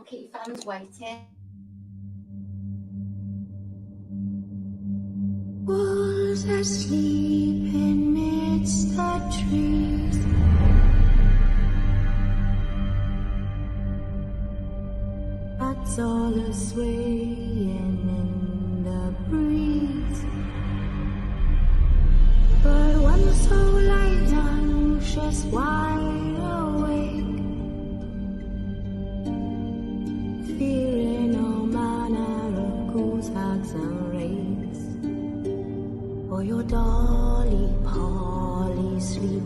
keep fans waiting. Wolves asleep amidst the trees. Bats all are swaying in the breeze. But one soul lies anxious, wide awake, fearing all manner of ghouls, hags and wraiths. For your dolly Polly sleep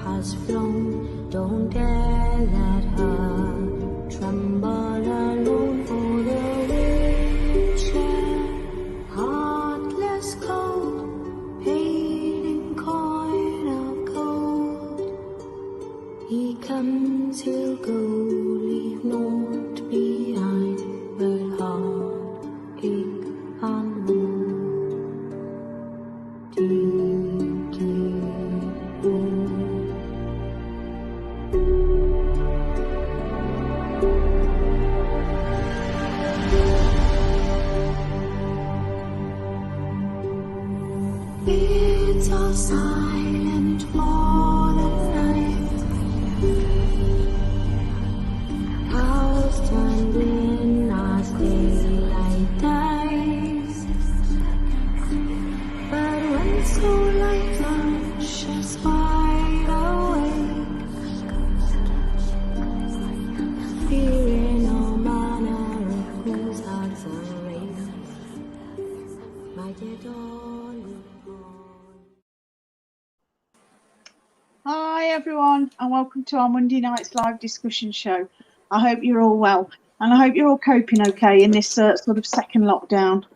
has flown, don't dare let her tremble alone. For the witcher, heartless cold, paid in coin of gold. He comes, he'll go, leave naught behind but heartache and woe. Deep, deep woe. It's all silent for the night. Hours turned in as daylight dies. But when so light anxious, wide awake, fearing all manner of ghouls, hags and wraiths, my dear Dolly. Hi everyone, and welcome to our Monday night's live discussion show. I hope you're all well, and I hope you're all coping okay in this sort of second lockdown.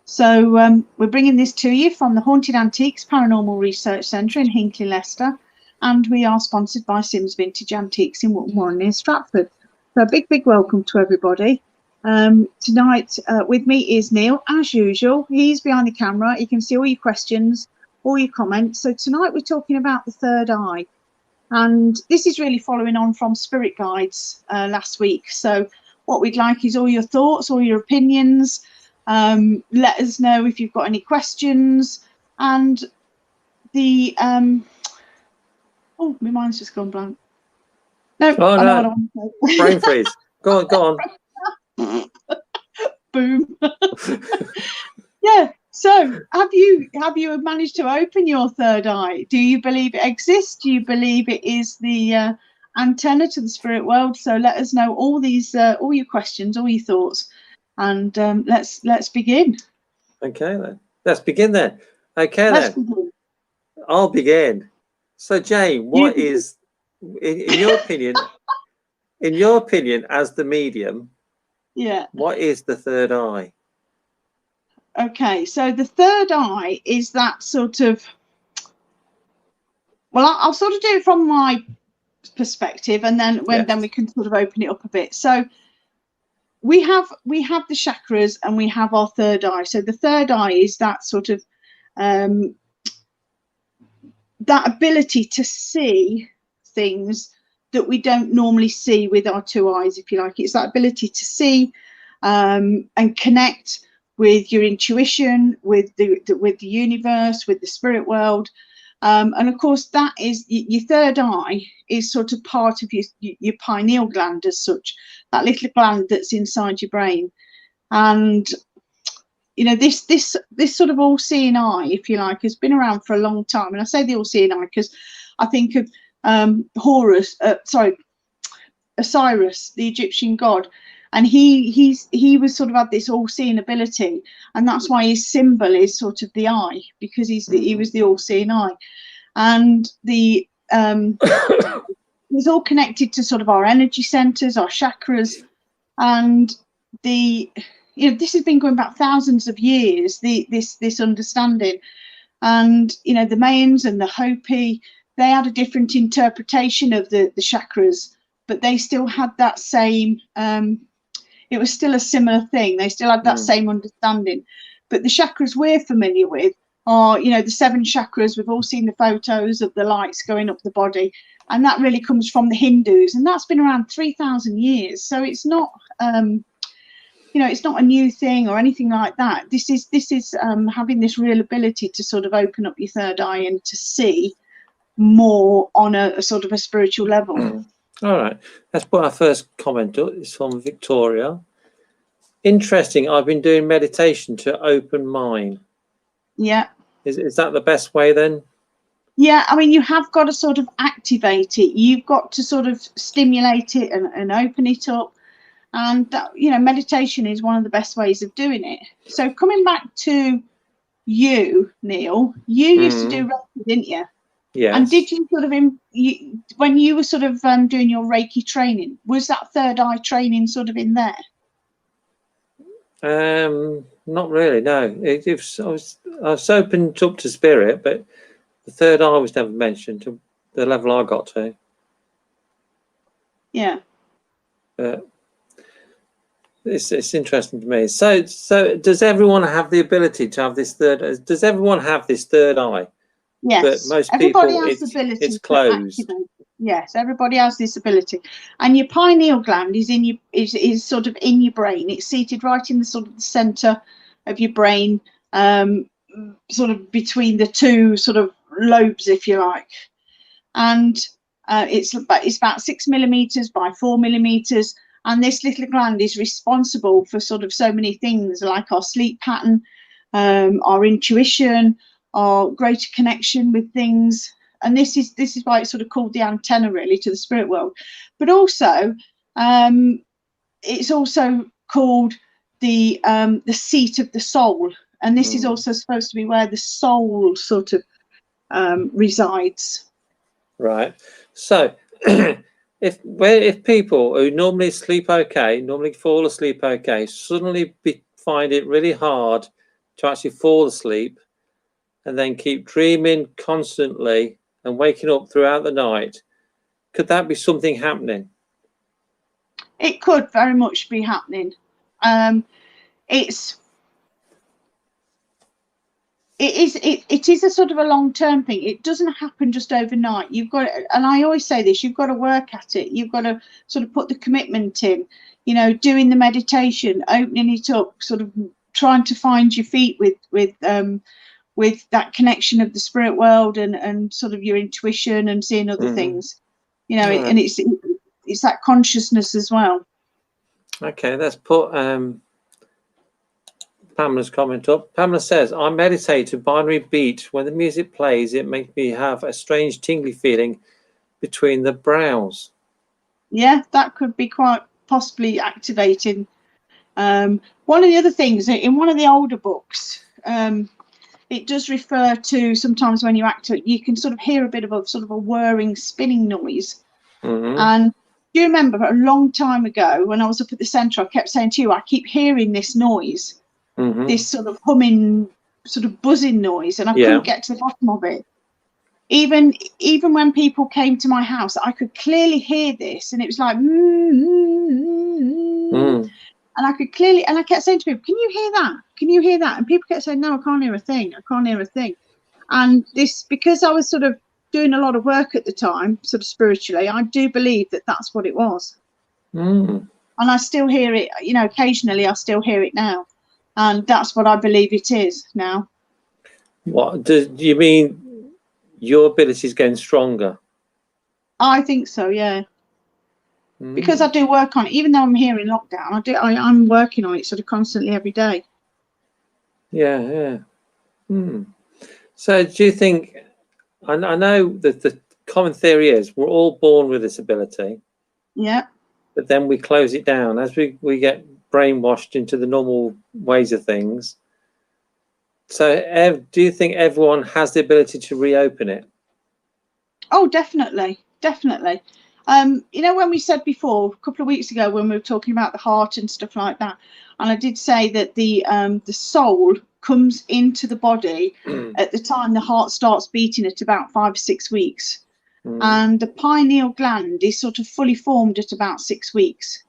So we're bringing this to you from the Haunted Antiques Paranormal Research Centre in Hinckley, Leicester, and we are sponsored by Sims Vintage Antiques in Wootton Warren near Stratford. So a big welcome to everybody. Tonight with me is Neil, as usual. He's behind the camera. You can see all your questions, all your comments. So tonight we're talking about the third eye, and this is really following on from Spirit Guides last week. So what we'd like is all your thoughts, all your opinions. Let us know if you've got any questions. And the oh, my mind's just gone blank. No, Oh, I know no. what I want to say. Brain freeze. Go on. Boom. Yeah. So have you managed to open your third eye? Do you believe it exists? Do you believe it is the antenna to the spirit world? So let us know all these all your questions, all your thoughts, and let's begin. Okay then. Let's begin then. Okay Let's then. begin. I'll begin. So Jane, what is in your opinion as the medium, Yeah. what is the third eye? Okay, so the third eye is that sort of, well, I'll sort of do it from my perspective, and then then we can sort of open it up a bit. So we have the chakras, and we have our third eye. So the third eye is that sort of that ability to see things that we don't normally see with our two eyes, if you like. It's that ability to see and connect with your intuition, with the universe, with the spirit world, and of course that is your third eye is sort of part of your pineal gland as such, that little gland that's inside your brain. And you know, this sort of all-seeing eye, if you like, has been around for a long time. And I say the all-seeing eye because I think of Osiris, the Egyptian god. And he was sort of had this all-seeing ability, and that's why his symbol is sort of the eye, because he was the all-seeing eye. And the it's all connected to sort of our energy centers, our chakras, and this has been going back thousands of years. This understanding, and the Mayans and the Hopi, they had a different interpretation of the chakras, but they still had that same. It was still a similar thing. They still had that same understanding. But the chakras we're familiar with are, the 7 chakras. We've all seen the photos of the lights going up the body. and that really comes from the Hindus, and that's been around 3,000 years. So it's not, it's not a new thing or anything like that. This is having this real ability to sort of open up your third eye and to see more on a sort of a spiritual level. All right, let's put our first comment up. It's from Victoria. Interesting. I've been doing meditation to open mine. Yeah. Is that the best way then? Yeah, I mean, you have got to sort of activate it. You've got to sort of stimulate it and open it up. And, meditation is one of the best ways of doing it. So coming back to you, Neil, you used to do Reiki, didn't you? Yes. And did you sort of, when you were sort of doing your Reiki training, was that third eye training sort of in there? Not really, no. I was opened up to spirit, but the third eye was never mentioned to the level I got to. Yeah. It's interesting to me. So does everyone have the ability to have this third? Does everyone have this third eye? Yes. But most everybody people, has the ability it's to closed. activate it. Yes, everybody has this ability, and your pineal gland is in is sort of in your brain. It's seated right in the sort of the center of your brain, sort of between the two sort of lobes, if you like, and it's about 6 millimeters by 4 millimeters. And this little gland is responsible for sort of so many things, like our sleep pattern, our intuition, our greater connection with things. And this is why it's sort of called the antenna, really, to the spirit world. But also, it's also called the seat of the soul. And this is also supposed to be where the soul sort of resides. Right. So if people who normally sleep okay, normally fall asleep okay, suddenly find it really hard to actually fall asleep, and then keep dreaming constantly and waking up throughout the night, could that be something happening? It could very much be happening. It is a sort of a long-term thing. It doesn't happen just overnight. You've got, and I always say this, you've got to work at it. You've got to sort of put the commitment in, doing the meditation, opening it up, sort of trying to find your feet with that connection of the spirit world and sort of your intuition and seeing other things, and it's that consciousness as well. Okay, let's put Pamela's comment up. Pamela says, I meditate to binary beat. When the music plays, it makes me have a strange tingly feeling between the brows. Yeah, that could be quite possibly activating. One of the other things, in one of the older books, it does refer to sometimes when you activate, you can sort of hear a bit of a whirring, spinning noise. And do you remember a long time ago when I was up at the centre, I kept saying to you, I keep hearing this noise. This sort of humming, sort of buzzing noise, and I couldn't get to the bottom of it. Even when people came to my house, I could clearly hear this, and it was like, and I could clearly, and I kept saying to people, "Can you hear that? Can you hear that?" And people kept saying, "No, I can't hear a thing. I can't hear a thing." And this, because I was sort of doing a lot of work at the time, sort of spiritually, I do believe that that's what it was. And I still hear it, occasionally I still hear it now. And that's what I believe it is now. What do you mean? Your ability is getting stronger? I think so, yeah. Because I do work on it, even though I'm here in lockdown. I'm working on it sort of constantly every day. Yeah. So do you think? I know that the common theory is we're all born with this ability. Yeah. But then we close it down as we get brainwashed into the normal ways of things. So do you think everyone has the ability to reopen it? Oh, definitely. When we said before, a couple of weeks ago, when we were talking about the heart and stuff like that, and I did say that the soul comes into the body at the time the heart starts beating at about 5 or 6 weeks. And the pineal gland is sort of fully formed at about 6 weeks.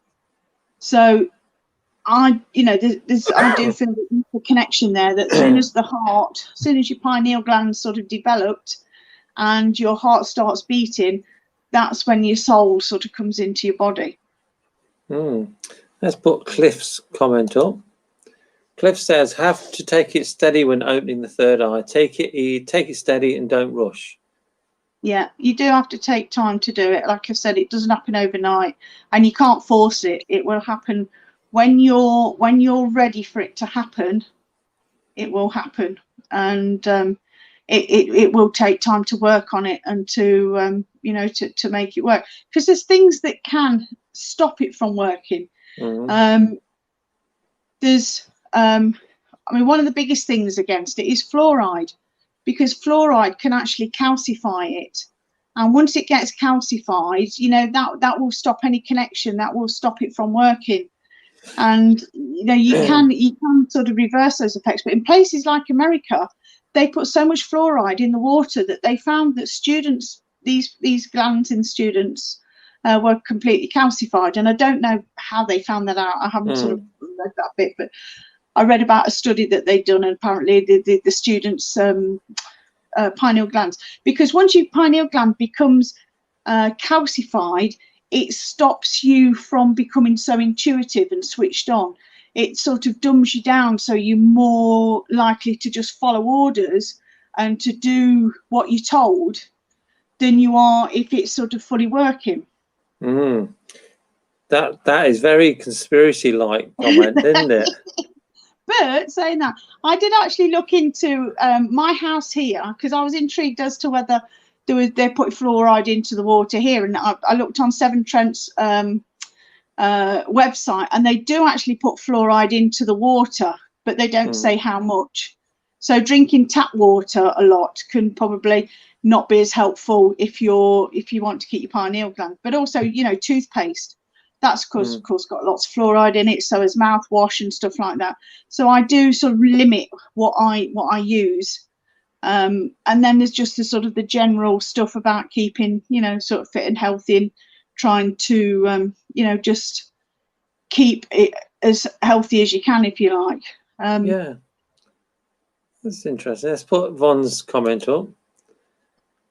So I do feel the connection there, that as soon as your pineal gland sort of developed and your heart starts beating, that's when your soul sort of comes into your body. Let's put Cliff's comment up. Cliff says, have to take it steady when opening the third eye. Take it steady and don't rush. Yeah, you do have to take time to do it. Like I said, it doesn't happen overnight, and you can't force it. It will happen when you're ready for it to happen. It will happen, and it will take time to work on it and to to make it work, because there's things that can stop it from working. There's I mean, one of the biggest things against it is fluoride, because fluoride can actually calcify it, and once it gets calcified, that will stop any connection, that will stop it from working. And you can sort of reverse those effects. But in places like America, they put so much fluoride in the water that they found that students, these glands in students were completely calcified. And I don't know how they found that out. I haven't sort of read that bit, but I read about a study that they'd done, and apparently the students' pineal glands, because once your pineal gland becomes calcified, it stops you from becoming so intuitive and switched on. It sort of dumbs you down, so you're more likely to just follow orders and to do what you're told than you are if it's sort of fully working. That is very conspiracy-like comment, isn't it? But saying that, I did actually look into my house here, because I was intrigued as to whether they put fluoride into the water here, and I looked on Severn Trent's website, and they do actually put fluoride into the water, but they don't say how much. So drinking tap water a lot can probably not be as helpful if you want to keep your pineal gland. But also, toothpaste, that's of course got lots of fluoride in it, so as mouthwash and stuff like that. So I do sort of limit what I use. And then there's just the sort of the general stuff about keeping, sort of fit and healthy, and trying to, just keep it as healthy as you can, if you like. Yeah, that's interesting. Let's put Von's comment up.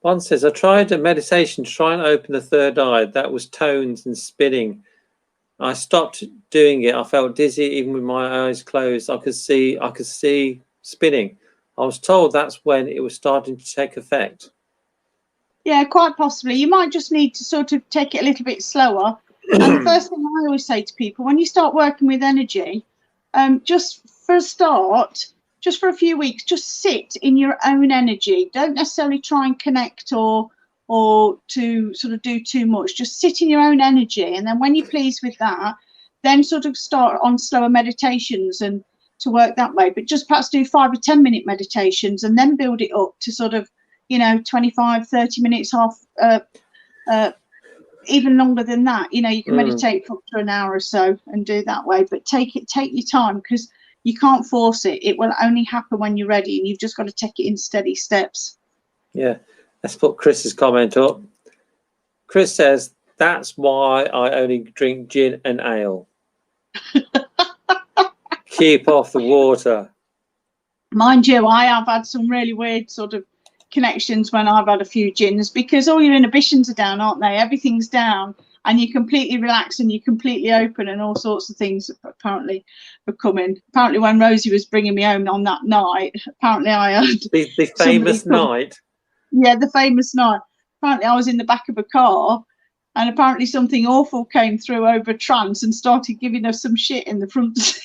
Von says, I tried a meditation to try and open the third eye. That was tones and spinning. I stopped doing it. I felt dizzy even with my eyes closed. I could see spinning. I was told that's when it was starting to take effect. Yeah, quite possibly. You might just need to sort of take it a little bit slower. And the first thing I always say to people, when you start working with energy, just for a start, just for a few weeks, just sit in your own energy. Don't necessarily try and connect or to sort of do too much. Just sit in your own energy, and then when you're pleased with that, then sort of start on slower meditations and to work that way. But just perhaps do 5 or 10 minute meditations, and then build it up to sort of 25, 30 minutes, even longer than that. You can meditate for up to an hour or so and do that way, but take your time, because you can't force it. It will only happen when you're ready, and you've just got to take it in steady steps. Yeah, let's put Chris's comment up. Chris says, that's why I only drink gin and ale. Keep off the water. Mind you, I have had some really weird sort of connections when I've had a few gins, because all your inhibitions are down, aren't they? Everything's down, and you're completely relaxed and you're completely open, and all sorts of things apparently are coming. Apparently when Rosie was bringing me home on that night, apparently I heard the famous night. Yeah, the famous night. Apparently I was in the back of a car, and apparently something awful came through over trance and started giving us some shit in the front seat.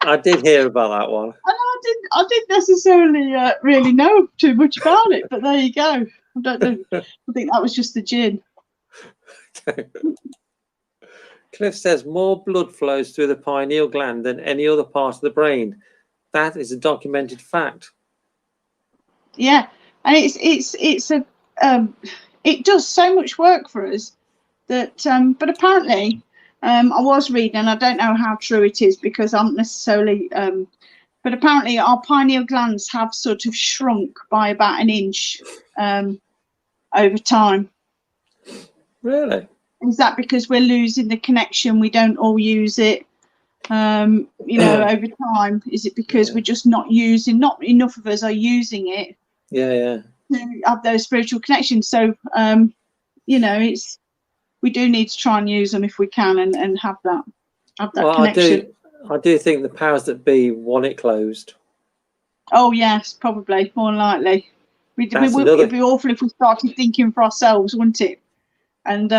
I did hear about that one. And I didn't necessarily really know too much about it, but there you go. I don't know. I think that was just the gin. Cliff says more blood flows through the pineal gland than any other part of the brain. That is a documented fact. Yeah, and it does so much work for us that. But apparently, I was reading, and I don't know how true it is, because I'm not necessarily. But apparently, our pineal glands have sort of shrunk by about an inch over time. Really? Is that because we're losing the connection? We don't all use it, over time. Is it because we're just not enough of us are using it? Yeah. to have those spiritual connections. So, you know, we do need to try and use them if we can, and have that Well, connection. I do think the powers that be want it closed. Oh yes, probably, more than likely. That's It'd be awful if we started thinking for ourselves, wouldn't it? And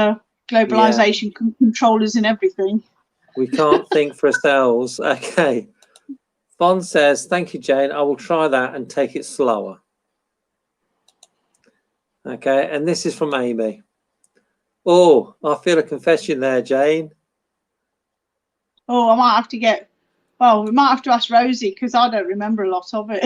globalization can control us in everything. We can't think for ourselves. Okay. Von says, thank you, Jane. I will try that and take it slower. Okay, and this is from Amy. Oh, I feel a confession there, Jane. Oh, I might have to get. Well, we might have to ask Rosie because I don't remember a lot of it.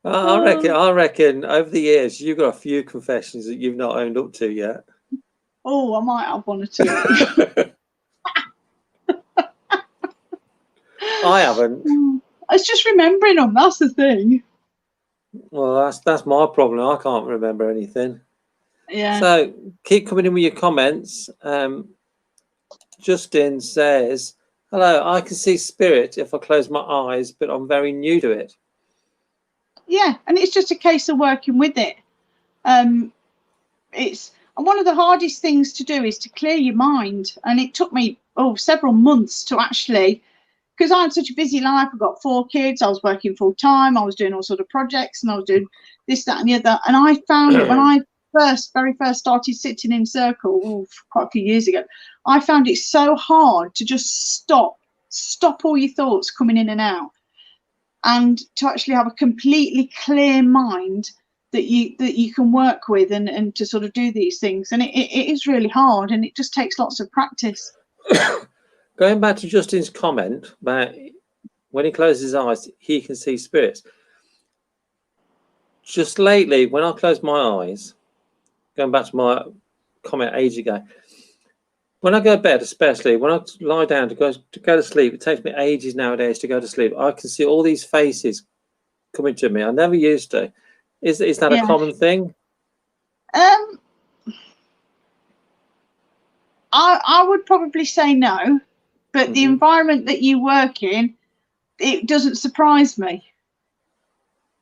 I reckon over the years you've got a few confessions that you've not owned up to yet. Oh, I might have one or two. I haven't. It's just remembering them. That's the thing. Well, that's my problem. I can't remember anything. Yeah. So keep coming in with your comments. Justin says, hello, I can see spirit if I close my eyes, but I'm very new to it. Yeah, and it's just a case of working with it. It's one of the hardest things to do is to clear your mind, and it took me several months to actually, because I had such a busy life. I got 4 kids. I was working full time. I was doing all sort of projects, and I was doing this, that, and the other. And I found it when I very first started sitting in circle quite a few years ago. I found it so hard to just stop all your thoughts coming in and out, and to actually have a completely clear mind that you can work with, and to sort of do these things. And it is really hard, and it just takes lots of practice. Going back to Justin's comment about when he closes his eyes, he can see spirits. Just lately, when I close my eyes, going back to my comment age ago, when I go to bed, especially when I lie down to go to sleep, it takes me ages nowadays to go to sleep. I can see all these faces coming to me. I never used to. Is that a common thing? I would probably say no, but the environment that you work in, it doesn't surprise me.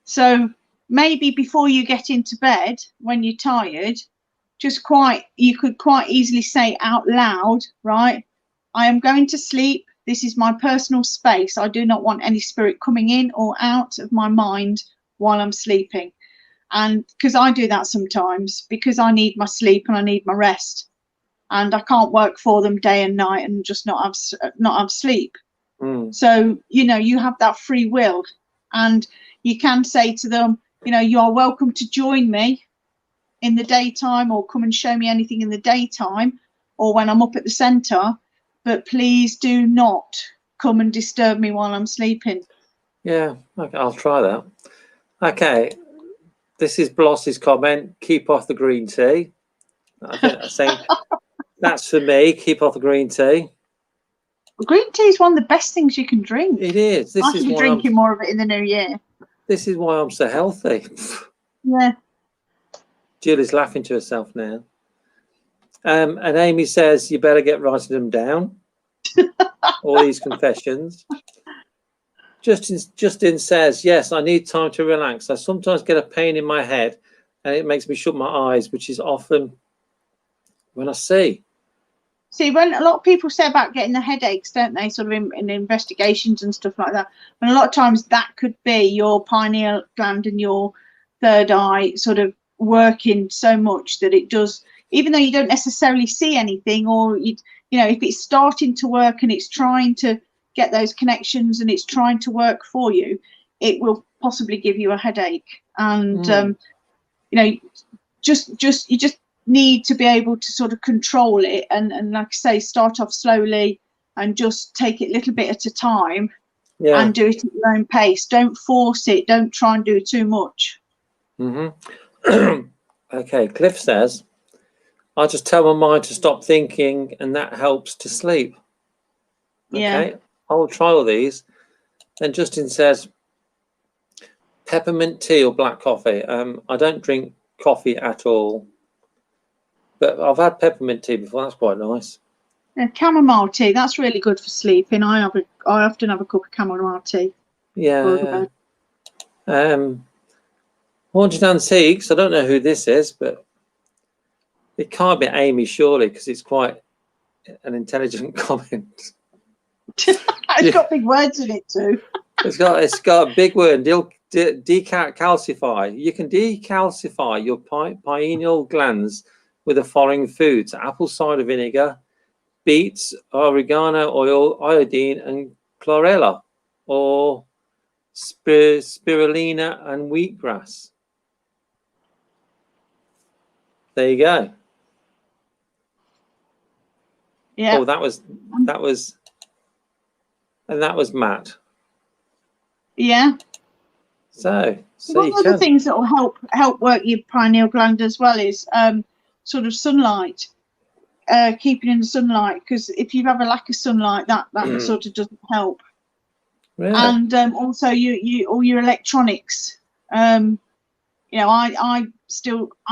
So maybe before you get into bed, when you're tired, you could quite easily say out loud, right, I am going to sleep. This is my personal space. I do not want any spirit coming in or out of my mind while I'm sleeping. And because I do that sometimes, because I need my sleep and I need my rest, and I can't work for them day and night and just not have sleep. So, you know, you have that free will, and you can say to them, you know, you are welcome to join me in the daytime, or come and show me anything in the daytime, or when I'm up at the centre, but please do not come and disturb me while I'm sleeping. Yeah, okay, I'll try that. Okay, this is Bloss's comment, keep off the green tea. I think that's saying that's for me, keep off the green tea. Green tea is one of the best things you can drink. It is. I should be drinking more of it in the new year. This is why I'm so healthy. Yeah. Julie's laughing to herself now. And Amy says, you better get writing them down. All these confessions. Justin says, yes, I need time to relax. I sometimes get a pain in my head and it makes me shut my eyes, which is often when I see. See, when a lot of people say about getting the headaches, don't they, sort of in investigations and stuff like that, and a lot of times that could be your pineal gland and your third eye sort of working so much that it does, even though you don't necessarily see anything, or you know, if it's starting to work and it's trying to get those connections and it's trying to work for you, it will possibly give you a headache. And you know, you just need to be able to sort of control it, and like I say, start off slowly and just take it a little bit at a time. Yeah. And do it at your own pace. Don't force it. Don't try and do too much. Okay, Cliff says, I just tell my mind to stop thinking and that helps to sleep. Okay, yeah. I'll try all these. Then Justin says, peppermint tea or black coffee. I don't drink coffee at all, but I've had peppermint tea before. That's quite nice. Chamomile tea, that's really good for sleeping. I often have a cup of chamomile tea. Yeah. Haunted Antiques, I don't know who this is, but it can't be Amy, surely, because it's quite an intelligent comment. It's got big words in it too. It's got a big word. Decalcify. You can decalcify your pineal glands with the following foods: apple cider vinegar, beets, oregano oil, iodine, and chlorella, or spirulina and wheatgrass. There you go. Yeah. Oh, that was Matt. Yeah. So One of the things that will help work your pineal gland as well is sort of sunlight, keeping in the sunlight, because if you have a lack of sunlight, that sort of doesn't help. Really? And also you all your electronics. You know, I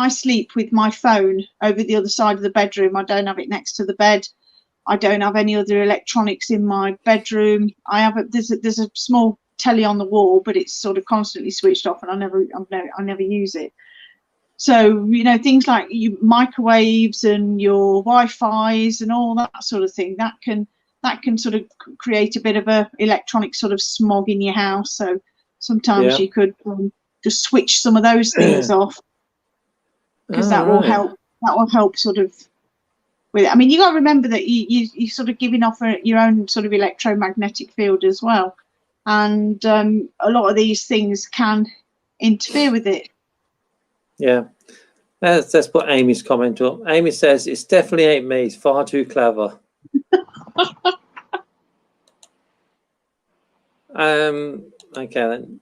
sleep with my phone over the other side of the bedroom. I don't have it next to the bed. I don't have any other electronics in my bedroom. There's a small telly on the wall, but it's sort of constantly switched off, and I never use it. So, you know, things like your microwaves and your Wi-Fi's and all that sort of thing, that can sort of create a bit of a electronic sort of smog in your house. So sometimes you could just switch some of those things off, because that will help. That will help sort of with it. I mean, you got to remember that you sort of giving off your own sort of electromagnetic field as well, and a lot of these things can interfere with it. Yeah. Let's put Amy's comment up. Amy says, "It's definitely ain't me. It's far too clever." Okay then.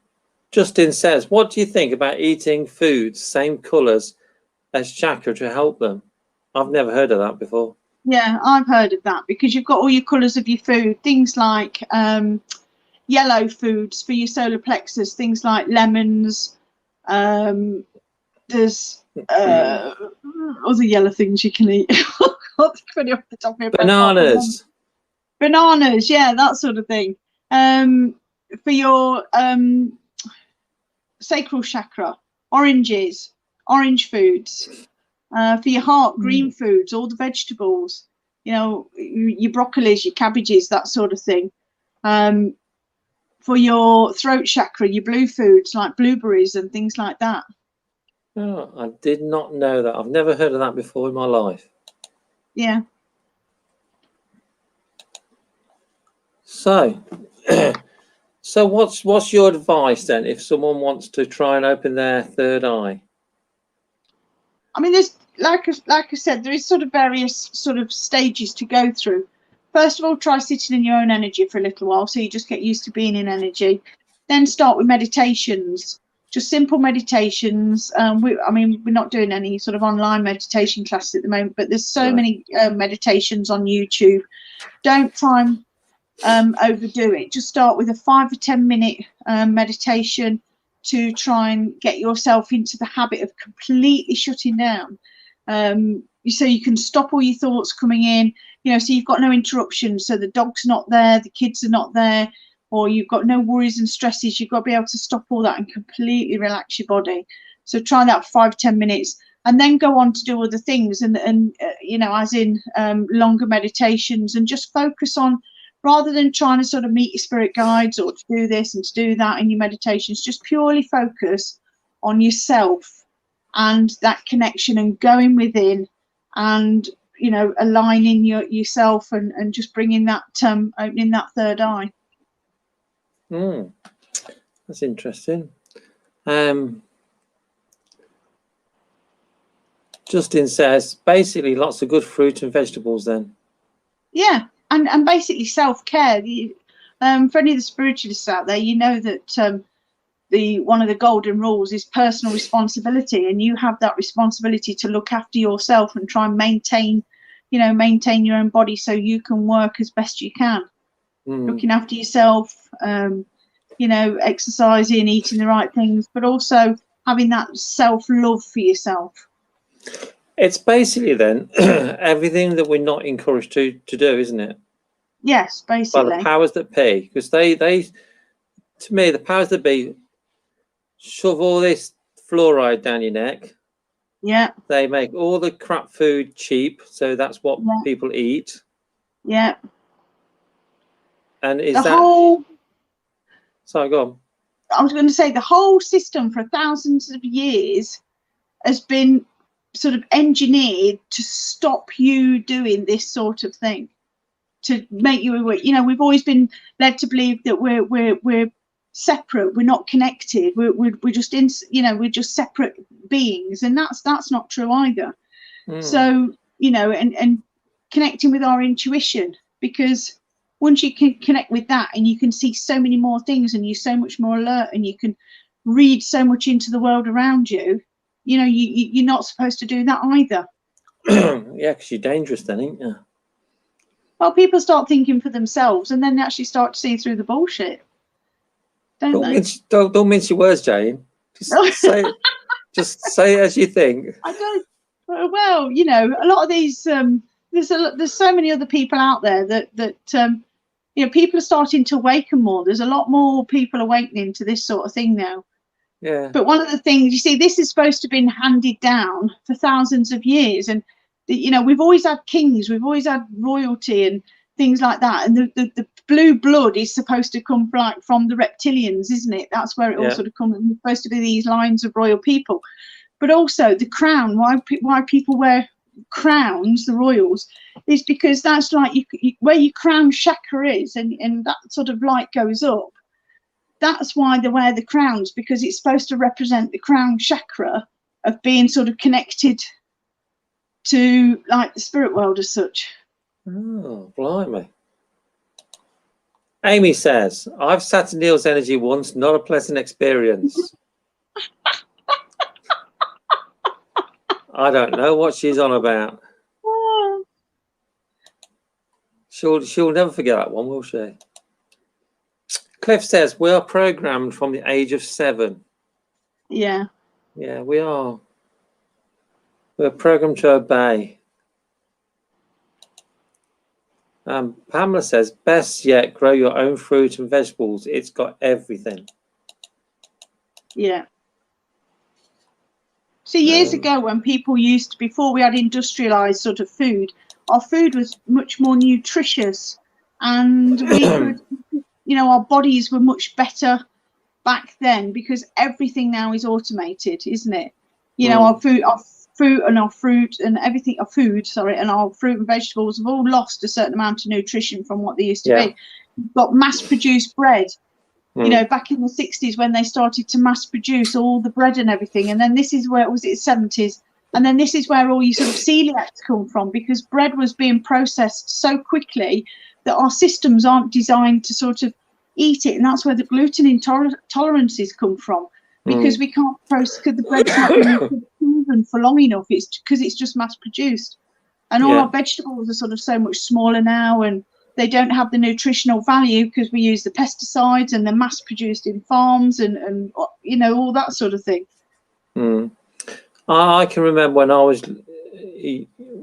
Justin says, "What do you think about eating foods same colours as chakra to help them?" I've never heard of that before. Yeah, I've heard of that, because you've got all your colours of your food. Things like yellow foods for your solar plexus. Things like lemons. There's other yellow things you can eat. Off the top of my head. Bananas, yeah, that sort of thing. For your sacral chakra, oranges, orange foods. For your heart, green foods, all the vegetables, you know, your broccolis, your cabbages, that sort of thing. For your throat chakra, your blue foods like blueberries and things like that. Oh, I did not know that. I've never heard of that before in my life. Yeah. So, so what's your advice then if someone wants to try and open their third eye? I mean, there's like I said, there is sort of various sort of stages to go through. First of all, try sitting in your own energy for a little while, so you just get used to being in energy. Then start with meditations, just simple meditations. I mean, we're not doing any sort of online meditation classes at the moment, but there's so many meditations on YouTube. Don't try and overdo it. Just start with a 5 or 10 minute meditation to try and get yourself into the habit of completely shutting down, so you can stop all your thoughts coming in, you know, so you've got no interruptions, so the dog's not there, the kids are not there, or you've got no worries and stresses. You've got to be able to stop all that and completely relax your body. So try that for 5-10 minutes, and then go on to do other things, and you know, as in longer meditations, and just focus on, rather than trying to sort of meet your spirit guides or to do this and to do that in your meditations, just purely focus on yourself and that connection, and going within, and, you know, aligning yourself and just bringing that opening that third eye. That's interesting. Justin says, basically lots of good fruit and vegetables then. Yeah. And basically self-care. For any of the spiritualists out there, you know that one of the golden rules is personal responsibility, and you have that responsibility to look after yourself and try and maintain your own body, so you can work as best you can. Looking after yourself, you know, exercising, eating the right things, but also having that self-love for yourself. It's basically then everything that we're not encouraged to do, isn't it? Yes, By basically. the powers that be, because they, to me, the powers that be shove all this fluoride down your neck. Yeah, They make all the crap food cheap, so that's what Yeah. people eat. yeah. And is The that? whole, Sorry, go on. I was going to say, the whole system for thousands of years has been sort of engineered to stop you doing this sort of thing, to make you aware. You know, we've always been led to believe that we're separate, we're not connected, we're just in, you know, we're just separate beings, and that's not true either. So, you know, and connecting with our intuition, because once you can connect with that, and you can see so many more things, and you're so much more alert, and you can read so much into the world around you, you know, you're not supposed to do that either. Yeah, because you're dangerous then, ain't you? Well, people start thinking for themselves, and then they actually start to see through the bullshit, don't they? Don't mince your words, Jane. Just say as you think. I don't. Well, you know, a lot of these. There's so many other people out there that you know, people are starting to awaken more. There's a lot more people awakening to this sort of thing now. Yeah. But one of the things, you see, this is supposed to have been handed down for thousands of years, and you know, we've always had kings, we've always had royalty and things like that, and the blue blood is supposed to come from the reptilians, isn't it? That's where it all sort of comes. It's supposed to be these lines of royal people. But also the crown, why people wear crowns, the royals, is because that's like where your crown chakra is, and that sort of light goes up. That's why they wear the crowns, because it's supposed to represent the crown chakra of being sort of connected to like the spirit world as such. Oh, blimey. Amy says, I've sat in Neil's energy once, not a pleasant experience. I don't know what she's on about. She'll never forget that one, will she? Cliff says, we are programmed from the age of 7. Yeah. Yeah, we are. We're programmed to obey. Pamela says, best yet, grow your own fruit and vegetables. It's got everything. Yeah. So years ago, when people used to, before we had industrialized sort of food, our food was much more nutritious, and we could, you know, our bodies were much better back then, because everything now is automated, isn't it? You know, our fruit and everything, our fruit and vegetables have all lost a certain amount of nutrition from what they used to be. We've got mass-produced bread. You know, back in the 60s when they started to mass produce all the bread and everything, and then this is where, was it 70s, and then this is where all your sort of celiacs come from, because bread was being processed so quickly that our systems aren't designed to sort of eat it, and that's where the gluten intolerances come from, because we can't process, because the bread's not been proven for long enough. It's because it's just mass produced, and all our vegetables are sort of so much smaller now, and they don't have the nutritional value because we use the pesticides, and they're mass produced in farms, and you know, all that sort of thing. I can remember when I was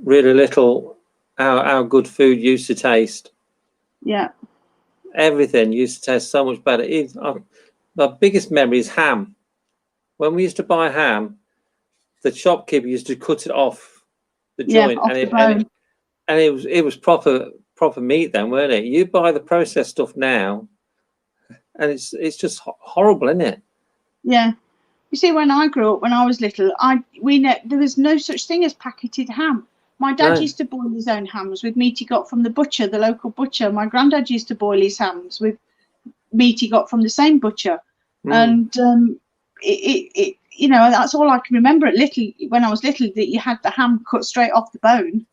really little, how good food used to taste. Yeah. Everything used to taste so much better. My biggest memory is ham. When we used to buy ham, the shopkeeper used to cut it off the joint, off the bone. and it was proper meat then, weren't it? You buy the processed stuff now, and it's just horrible, isn't it? Yeah. You see, when I grew up, when I was little, there was no such thing as packeted ham. My dad used to boil his own hams with meat he got from the butcher, the local butcher. My granddad used to boil his hams with meat he got from the same butcher. And it you know, that's all I can remember when I was little, that you had the ham cut straight off the bone.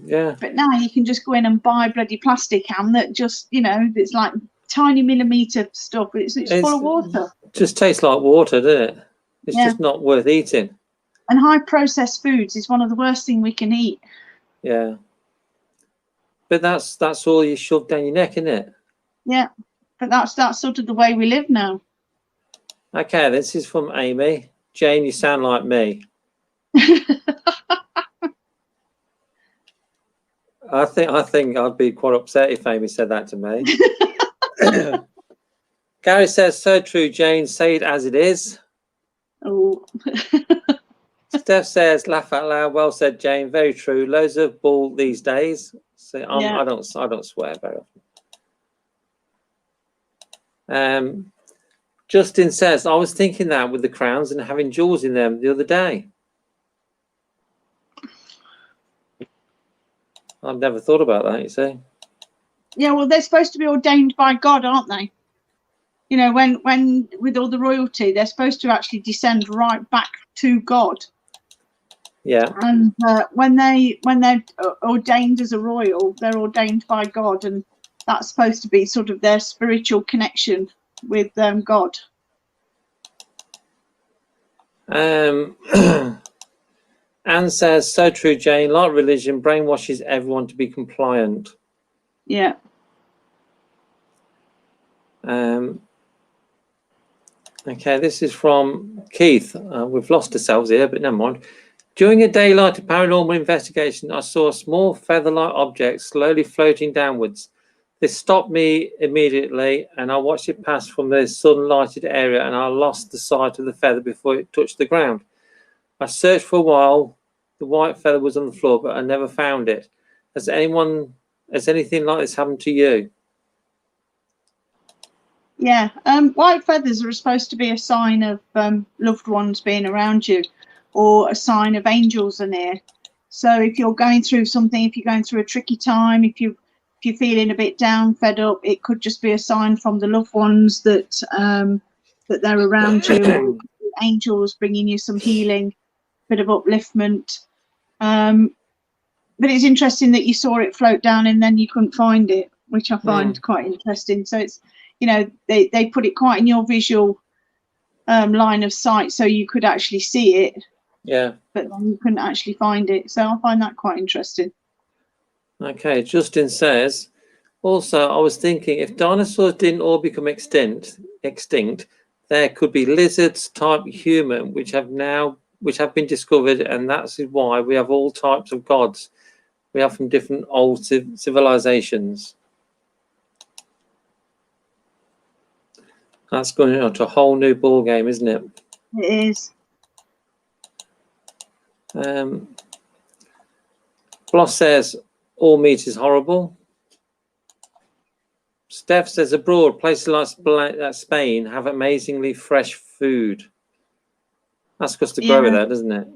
Yeah. But now you can just go in and buy bloody plastic ham that just, you know, it's like tiny millimeter stuff. It's full of water. Just tastes like water, doesn't it? It's just not worth eating. And high processed foods is one of the worst things we can eat. Yeah. But that's all you shove down your neck, isn't it? Yeah. But that's sort of the way we live now. Okay, this is from Amy. Jane, you sound like me. I think I'd be quite upset if Amy said that to me. Gary says, so true, Jane. Say it as it is. Oh, Steph says, laugh out loud. Well said, Jane. Very true. Loads of bull these days. So Yeah. I don't swear very often. Justin says, I was thinking that with the crowns and having jewels in them the other day. I've never thought about that, you see. yeah. Well, they're supposed to be ordained by God, aren't they? You know, when with all the royalty, they're supposed to actually descend right back to God. Yeah. And when they're ordained as a royal, they're ordained by God, and that's supposed to be sort of their spiritual connection with God. Anne says, so true, Jane. Like religion, brainwashes everyone to be compliant. Yeah. Okay, this is from Keith. We've lost ourselves here, but never mind. During a daylight paranormal investigation, I saw a small feather-like object slowly floating downwards. This stopped me immediately, and I watched it pass from the sun-lighted area, and I lost the sight of the feather before it touched the ground. I searched for a while. The white feather was on the floor, but I never found it. Has anything like this happened to you? Yeah. White feathers are supposed to be a sign of loved ones being around you, or a sign of angels are near. So if you're going through something, if you're going through a tricky time, if you're feeling a bit down, fed up, it could just be a sign from the loved ones that that they're around you, or angels bringing you some healing, bit of upliftment. But it's interesting that you saw it float down and then you couldn't find it, which I find quite interesting. So it's, you know, they put it quite in your visual line of sight, so you could actually see it. Yeah. But then you couldn't actually find it. So I find that quite interesting. Okay, Justin says, also, I was thinking if dinosaurs didn't all become extinct, there could be lizards type human which have been discovered, and that's why we have all types of gods. We have from different old civilizations. That's going on to a whole new ball game, isn't it? It is. Bloss says all meat is horrible. Steph says abroad, places like Spain have amazingly fresh food. That's because to grow it there, doesn't it?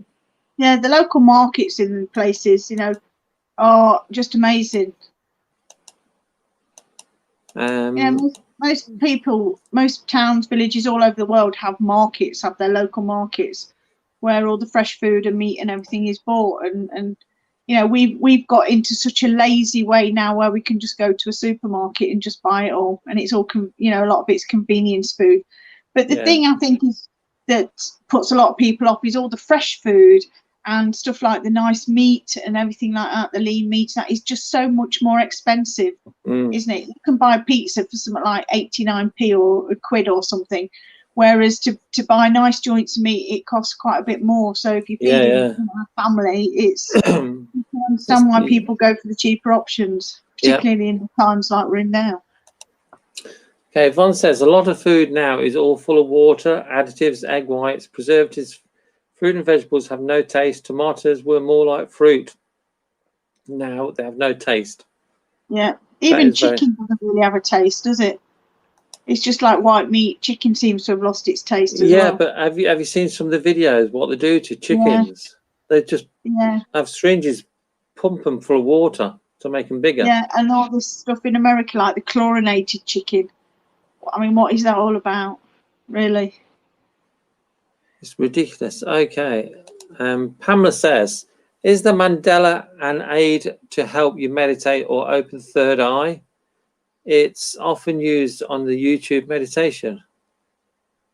Yeah, the local markets in places, you know, are just amazing. Yeah, most people, most towns, villages all over the world have markets, have their local markets where all the fresh food and meat and everything is bought. And you know, we've got into such a lazy way now where we can just go to a supermarket and just buy it all, and it's all you know, a lot of it's convenience food. But the thing I think is that puts a lot of people off is all the fresh food and stuff like the nice meat and everything like that, the lean meat, that is just so much more expensive, isn't it? You can buy pizza for something like 89p or a quid or something, whereas to buy nice joints of meat, it costs quite a bit more. So if you're feeding a family, it's you can understand why people go for the cheaper options, particularly in the times like we're in now. Okay, Von says a lot of food now is all full of water, additives, egg whites, preservatives. Fruit and vegetables have no taste. Tomatoes were more like fruit. Now they have no taste. Yeah, even chicken doesn't really have a taste, does it? It's just like white meat. Chicken seems to have lost its taste as well. Yeah, but have you seen some of the videos? What they do to chickens? Yeah. They just have syringes, pump them full of water to make them bigger. Yeah, and all this stuff in America, like the chlorinated chicken. I mean, what is that all about, really? It's ridiculous. Okay. Pamela says, is the Mandela an aid to help you meditate or open the third eye? It's often used on the YouTube meditation.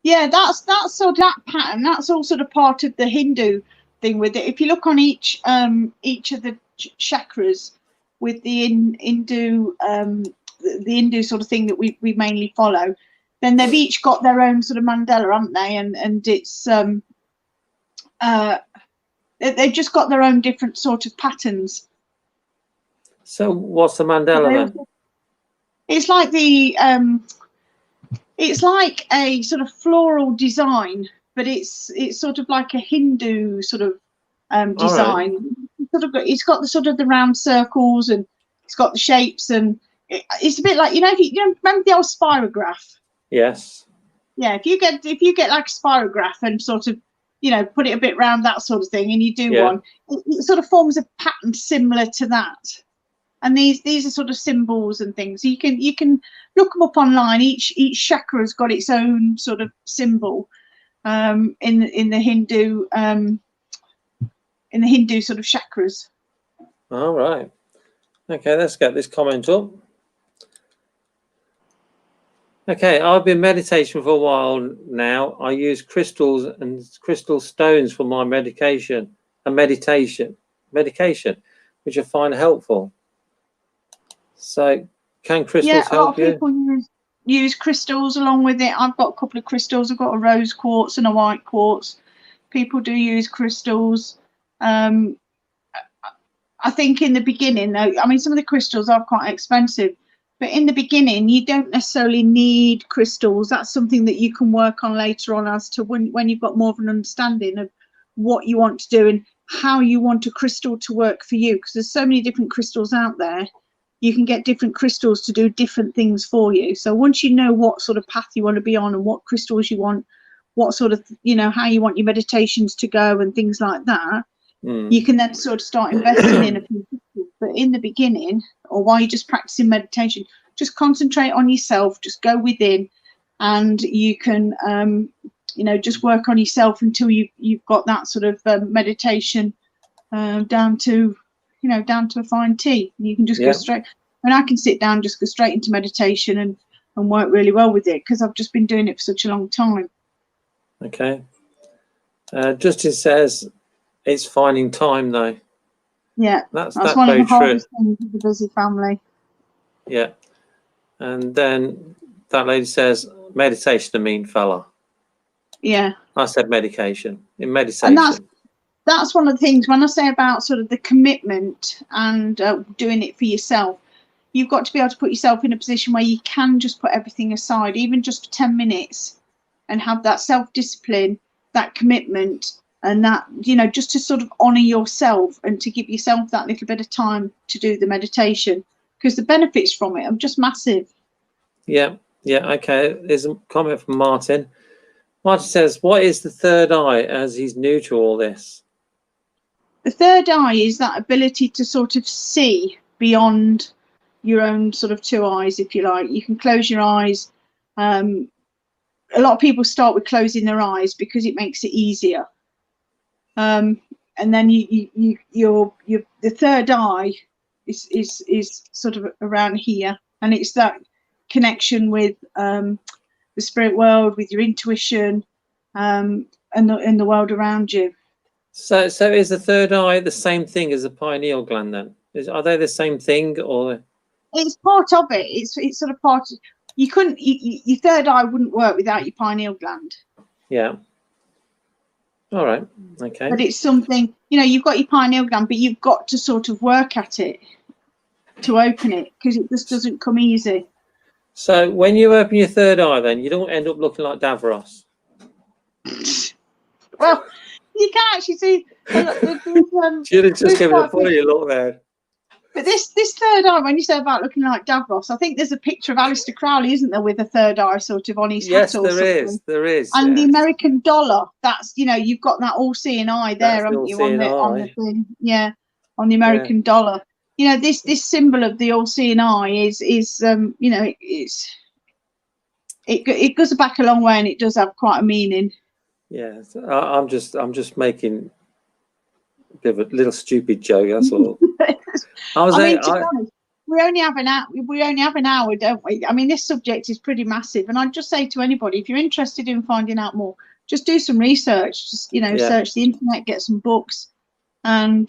Yeah, that's sort of that pattern. That's all sort of part of the Hindu thing with it. If you look on each of the chakras with the Hindu sort of thing that we mainly follow, then they've each got their own sort of mandala, haven't they? And it's they've just got their own different sort of patterns. So what's the mandala then? It's like it's like a sort of floral design, but it's sort of like a Hindu sort of design. It's got the sort of the round circles, and it's got the shapes, and it's a bit like, if you remember the old spirograph. Yes. Yeah, if you get like a spirograph and sort of, put it a bit round, that sort of thing, and you do one, it sort of forms a pattern similar to that. And these are sort of symbols and things. You can look them up online. Each chakra has got its own sort of symbol in the Hindu sort of chakras. All right. Okay, let's get this comment up. Okay, I've been meditating for a while now. I use crystals and crystal stones for my medication, which I find helpful. So, can crystals help you? A lot of people use crystals along with it. I've got a couple of crystals. I've got a rose quartz and a white quartz. People do use crystals. I think in the beginning, though, I mean, some of the crystals are quite expensive. But in the beginning, you don't necessarily need crystals. That's something that you can work on later on as to when you've got more of an understanding of what you want to do and how you want a crystal to work for you. Because there's so many different crystals out there. You can get different crystals to do different things for you. So once you know what sort of path you want to be on and what crystals you want, what sort of, how you want your meditations to go and things like that, you can then sort of start investing in a few crystals. But in the beginning, or while you're just practicing meditation, just concentrate on yourself, just go within, and you can just work on yourself until you've got that sort of meditation down to a fine tea. You can just go straight. I mean, I can sit down, just go straight into meditation and work really well with it because I've just been doing it for such a long time. Okay. Justin says it's finding time though. Yeah, that's one of the very hardest true. things with a busy family. Yeah. And then that lady says, meditation to mean fella. Yeah. I said medication. In meditation. And that's one of the things when I say about sort of the commitment and doing it for yourself, you've got to be able to put yourself in a position where you can just put everything aside, even just for 10 minutes, and have that self-discipline, that commitment, and that, just to sort of honor yourself and to give yourself that little bit of time to do the meditation, because the benefits from it are just massive. Yeah. Okay. There's a comment from Martin. Martin says, what is the third eye, as he's new to all this? The third eye is that ability to sort of see beyond your own sort of two eyes, if you like. You can close your eyes. A lot of people start with closing their eyes because it makes it easier. And then the third eye is sort of around here, and it's that connection with the spirit world, with your intuition, and the world around you. So is the third eye the same thing as the pineal gland then? Are they the same thing, or? It's part of it. It's sort of part of, your third eye wouldn't work without your pineal gland. Yeah. All right. Okay. But it's something, you've got your pineal gland, but you've got to sort of work at it to open it, because it just doesn't come easy. So when you open your third eye, then you don't end up looking like Davros. Well, you can actually see. Should have just given a funny look there. But this third eye, when you say about looking like Davros, I think there's a picture of Aleister Crowley, isn't there, with a third eye sort of on his hat or something? Yes, there is. And the American dollar, that's, you've got that all-seeing eye there, haven't you, on the thing? Yeah, on the American dollar. This symbol of the all-seeing eye is it goes back a long way, and it does have quite a meaning. Yeah, I'm just making a bit of a little stupid joke. That's all. To be honest, we only have an hour, don't we? I mean, this subject is pretty massive, and I'd just say to anybody, if you're interested in finding out more, just do some research. Just search the internet, get some books, and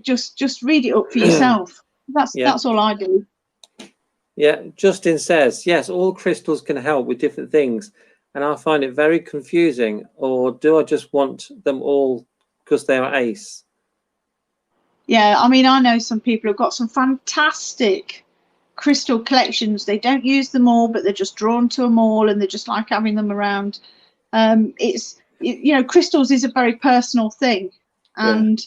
just read it up for yourself. That's all I do. Yeah, Justin says, yes, all crystals can help with different things, and I find it very confusing. Or do I just want them all because they are ace? Yeah, I mean, I know some people have got some fantastic crystal collections. They don't use them all, but they're just drawn to them all, and they just like having them around. Crystals is a very personal thing, and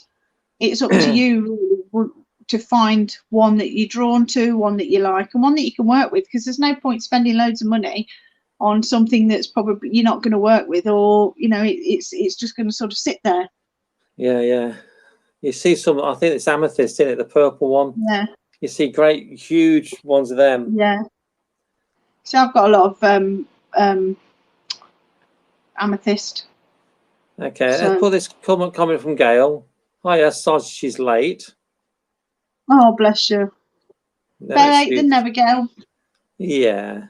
it's up to you really to find one that you're drawn to, one that you like, and one that you can work with, because there's no point spending loads of money on something that's probably you're not going to work with, or it's just going to sort of sit there. Yeah. You see some, I think it's amethyst, isn't it? The purple one. Yeah. You see great, huge ones of them. Yeah. So I've got a lot of amethyst. Okay, So- let's put this comment from Gail. Hiya, sorry she's late. Oh, bless you. No Better late excuse. than never, Gail. Yeah.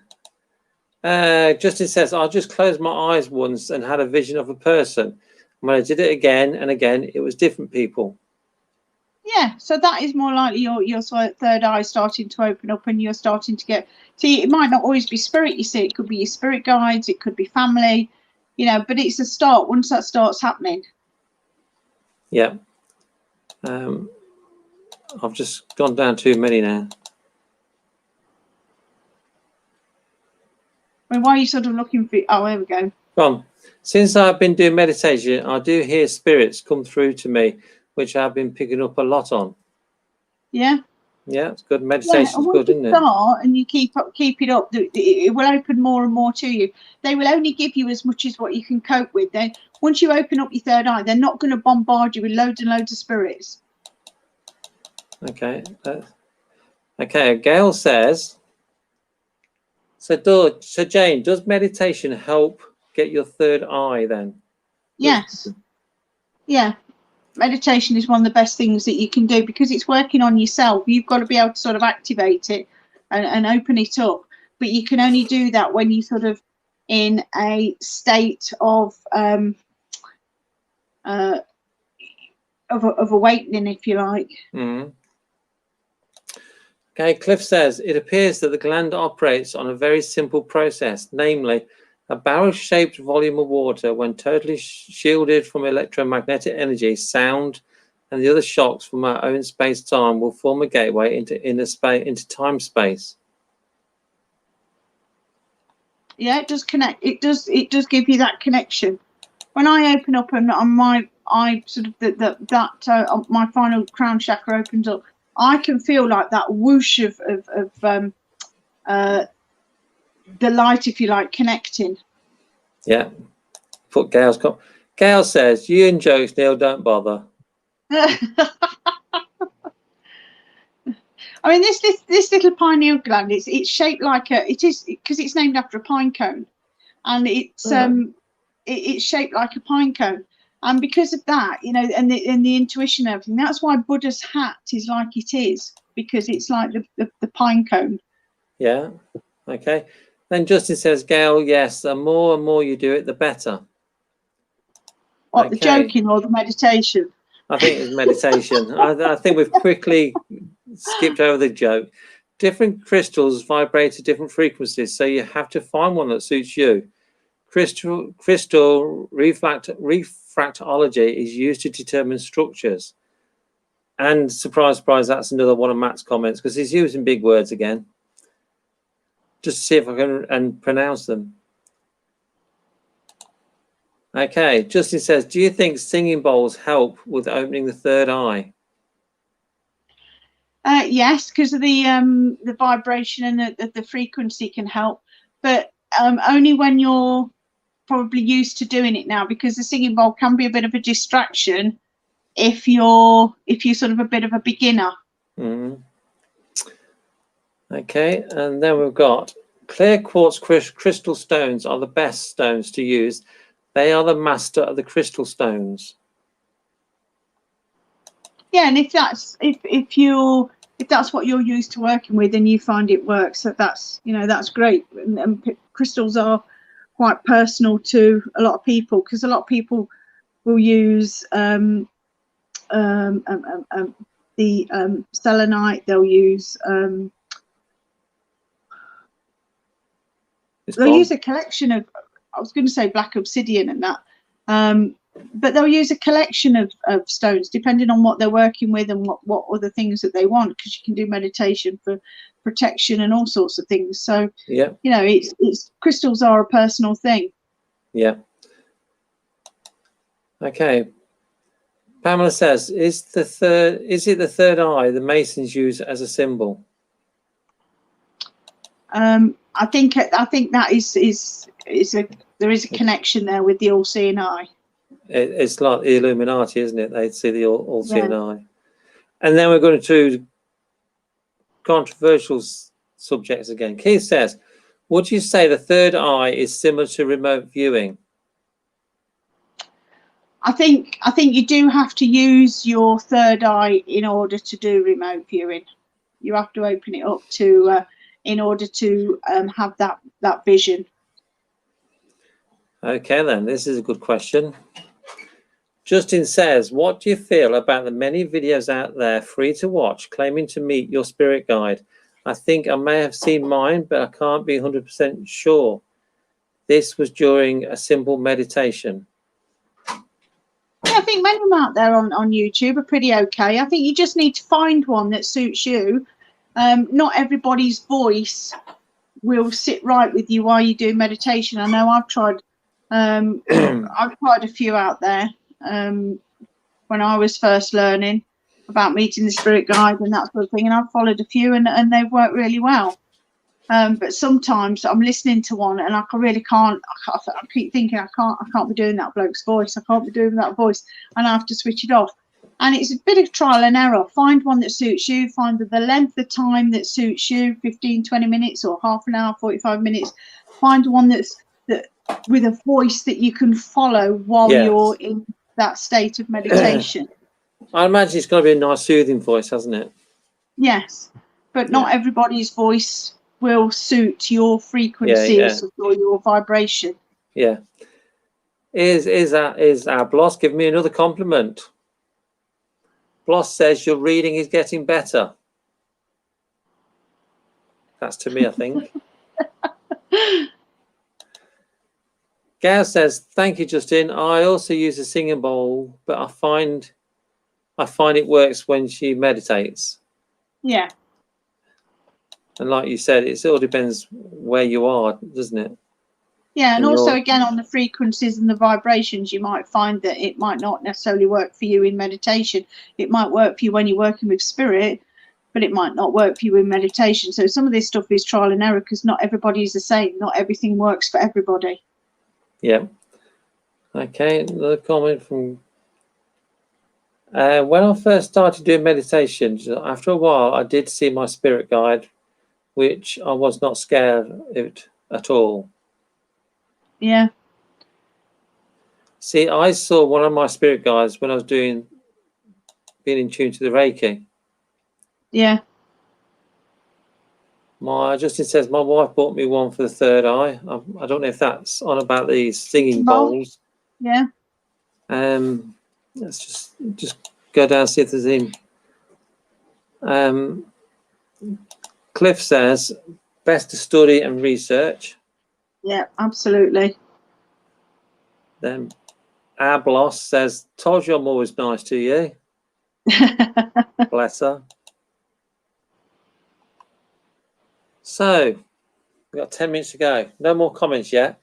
Justin says, I just closed my eyes once and had a vision of a person. When I did it again and again, it was different people. Yeah, so that is more likely your sort of third eye starting to open up, and you're starting to get. See, it might not always be spirit. You see, it could be your spirit guides, it could be family, but it's a start. Once that starts happening. Yeah. I've just gone down too many now. I mean, why are you sort of looking for? Oh, there we go. Come. Since I've been doing meditation, I do hear spirits come through to me, which I've been picking up a lot on. Yeah. Yeah, it's good. Meditation's and good, isn't it? Start and you keep it up. It will open more and more to you. They will only give you as much as what you can cope with. Then once you open up your third eye, they're not going to bombard you with loads and loads of spirits. Okay. Okay. Gail says. So Jane, does meditation help get your third eye then? Yes. Yeah. Meditation is one of the best things that you can do, because it's working on yourself. You've got to be able to sort of activate it and open it up. But you can only do that when you're sort of in a state of awakening, if you like. Mm-hmm. Okay, Cliff says, it appears that the gland operates on a very simple process, namely a barrel-shaped volume of water, when totally shielded from electromagnetic energy, sound, and the other shocks from our own space-time, will form a gateway into time-space. Yeah, it does connect. It does give you that connection. When I open up and on my sort of my final crown chakra opens up, I can feel like that whoosh of the light, if you like, connecting. Yeah. Put Gail's Gail says, you and jokes, Neil, don't bother. I mean, this little pineal gland, it's shaped like it is because it's named after a pine cone, and it's shaped like a pine cone. And because of that, and the intuition and everything, that's why Buddha's hat is like it is, because it's like the pine cone. Yeah. Okay. Then Justin says, Gail, yes, the more and more you do it, the better. What, the joking or the meditation? I think it's meditation. I think we've quickly skipped over the joke. Different crystals vibrate at different frequencies, so you have to find one that suits you. Crystal refractology is used to determine structures. And surprise, surprise, that's another one of Matt's comments, because he's using big words again. Just to see if I can pronounce them. Okay, Justin says, do you think singing bowls help with opening the third eye? Yes, because of the vibration and the frequency can help, but only when you're probably used to doing it now, because the singing bowl can be a bit of a distraction if you're sort of a bit of a beginner. Mm-hmm. Okay, and then we've got clear quartz crystal stones are the best stones to use. They are the master of the crystal stones. Yeah, and if that's what you're used to working with and you find it works, that's great. And crystals are quite personal to a lot of people, because a lot of people will use the selenite. They'll use use a collection of, I was going to say black obsidian and that, but they'll use a collection of stones depending on what they're working with and what other things that they want, because you can do meditation for protection and all sorts of things. So Yeah. you know, it's crystals are a personal thing. Yeah. Okay. Pamela says, is it the third eye the Masons use as a symbol? I think that there is a connection there with the all-seeing eye. It's like the Illuminati, isn't it? They see the all-seeing Yeah. eye. And then we're going to controversial subjects again. Keith says, would you say the third eye is similar to remote viewing? I think you do have to use your third eye in order to do remote viewing. You have to open it up to in order to have that vision. Okay, then this is a good question. Justin says, what do you feel about the many videos out there free to watch claiming to meet your spirit guide? I think I may have seen mine, but I can't be 100% sure. This was during a simple meditation. Yeah, I think many of them out there on YouTube are pretty okay. I think you just need to find one that suits you. Not everybody's voice will sit right with you while you do meditation. I know I've tried a few out there when I was first learning about meeting the spirit guide and that sort of thing, and I've followed a few and they've worked really well. But sometimes I'm listening to one and I really can't. I keep thinking I can't be doing that bloke's voice. I can't be doing that voice, and I have to switch it off. And it's a bit of trial and error. Find one that suits you. Find the length of time that suits you, 15, 20 minutes or half an hour, 45 minutes. Find one that with a voice that you can follow while you're in that state of meditation. I imagine it's got to be a nice soothing voice, hasn't it? Yes, but not everybody's voice will suit your frequency or your vibration. Yeah. Is our Bloss giving me another compliment? Bloss says your reading is getting better. That's to me, I think. Gail says, thank you, Justin. I also use a singing bowl, but I find it works when she meditates. Yeah. And like you said, it all depends where you are, doesn't it? Yeah, and also again on the frequencies and the vibrations, you might find that it might not necessarily work for you in meditation. It might work for you when you're working with spirit, but it might not work for you in meditation. So some of this stuff is trial and error because not everybody is the same. Not everything works for everybody. Yeah. Okay, another comment from when I first started doing meditation, after a while I did see my spirit guide, which I was not scared of it at all. Yeah. See, I saw one of my spirit guides when I was being in tune to the Reiki. Yeah. Justin says my wife bought me one for the third eye. I don't know if that's on about these singing bowls. Yeah. Let's just go down and see if there's any. Cliff says best to study and research. Yeah, absolutely. Then our Bloss says, told you I'm always nice to you. Bless her. So we've got 10 minutes to go. No more comments yet.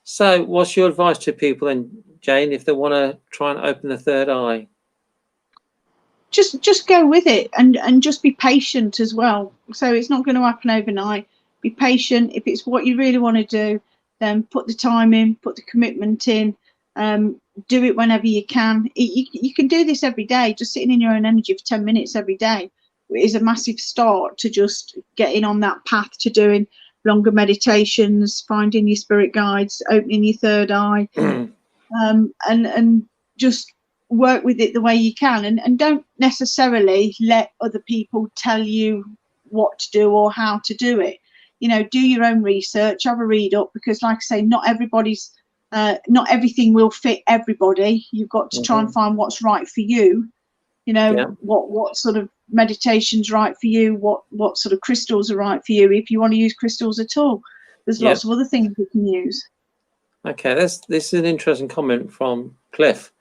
So what's your advice to people then, Jane, if they want to try and open the third eye? Just go with it and just be patient as well. So it's not going to happen overnight. Be patient. If it's what you really want to do, then put the time in, put the commitment in, do it whenever you can. You can do this every day. Just sitting in your own energy for 10 minutes every day is a massive start to just getting on that path to doing longer meditations, finding your spirit guides, opening your third eye, and just work with it the way you can, and don't necessarily let other people tell you what to do or how to do it. You know, do your own research, have a read up, because like I say, not everything will fit everybody. You've got to try and find what's right for you. You know, what sort of meditation's right for you, what sort of crystals are right for you, if you want to use crystals at all. There's lots of other things you can use. Okay, this is an interesting comment from Cliff.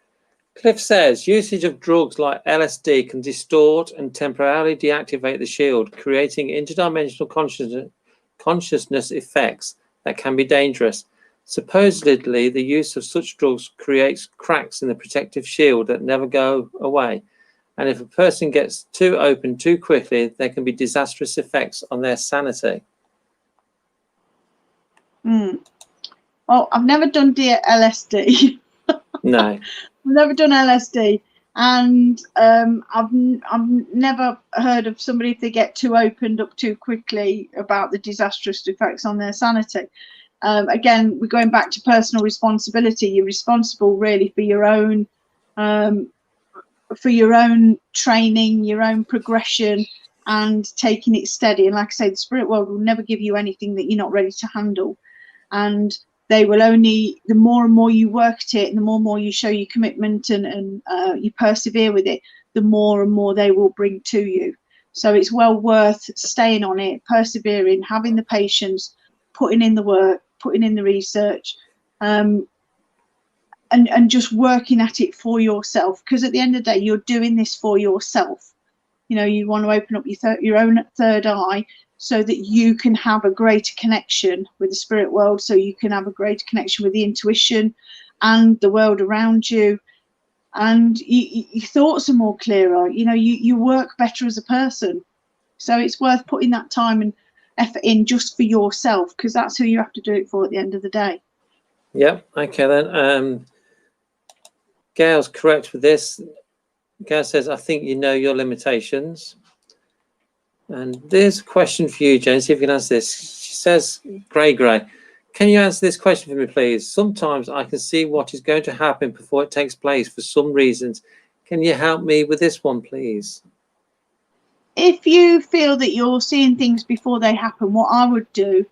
Cliff says usage of drugs like LSD can distort and temporarily deactivate the shield, creating interdimensional consciousness effects that can be dangerous. Supposedly, the use of such drugs creates cracks in the protective shield that never go away. And if a person gets too open too quickly, there can be disastrous effects on their sanity. Well, I've never done LSD. No. I've never done LSD, and I've never heard of somebody, if they get too opened up too quickly, about the disastrous effects on their sanity. Again, we're going back to personal responsibility. You're responsible really for your own training, your own progression, and taking it steady. And like I say, the spirit world will never give you anything that you're not ready to handle. And they will only, the more and more you work at it, and the more and more you show your commitment and you persevere with it, the more and more they will bring to you. So it's well worth staying on it, persevering, having the patience, putting in the work, putting in the research, and just working at it for yourself. Because at the end of the day, you're doing this for yourself. You know, you want to open up your own third eye, so that you can have a greater connection with the spirit world, so you can have a greater connection with the intuition and the world around you, and your thoughts are more clearer. You know, you work better as a person. So it's worth putting that time and effort in just for yourself, because that's who you have to do it for at the end of the day. Yep. Okay then. Gail's correct with this. Gail says, I think you know your limitations. And there's a question for you, Jane, see if you can answer this. She says, Gray, can you answer this question for me, please? Sometimes I can see what is going to happen before it takes place for some reasons. Can you help me with this one, please? If you feel that you're seeing things before they happen, what I would do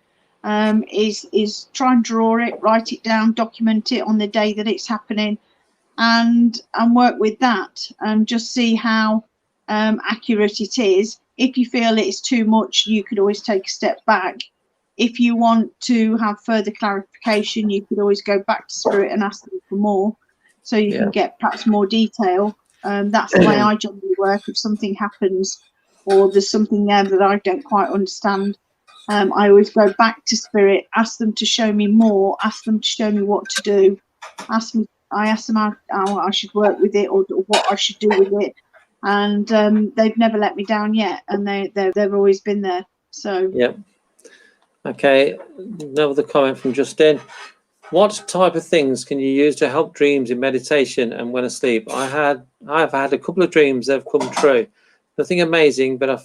is try and draw it, write it down, document it on the day that it's happening, and work with that, and just see how accurate it is. If you feel it's too much, you could always take a step back. If you want to have further clarification, you could always go back to spirit and ask them for more, so you can get perhaps more detail. That's the way I generally work. If something happens or there's something there that I don't quite understand, I always go back to spirit, ask them to show me more, ask them to show me what to do, I ask them how I should work with it, or what I should do with it, and they've never let me down yet, and they've always been there. So yep. Okay, another comment from Justin. What type of things can you use to help dreams in meditation and when asleep? I've had a couple of dreams that have come true. Nothing amazing, but I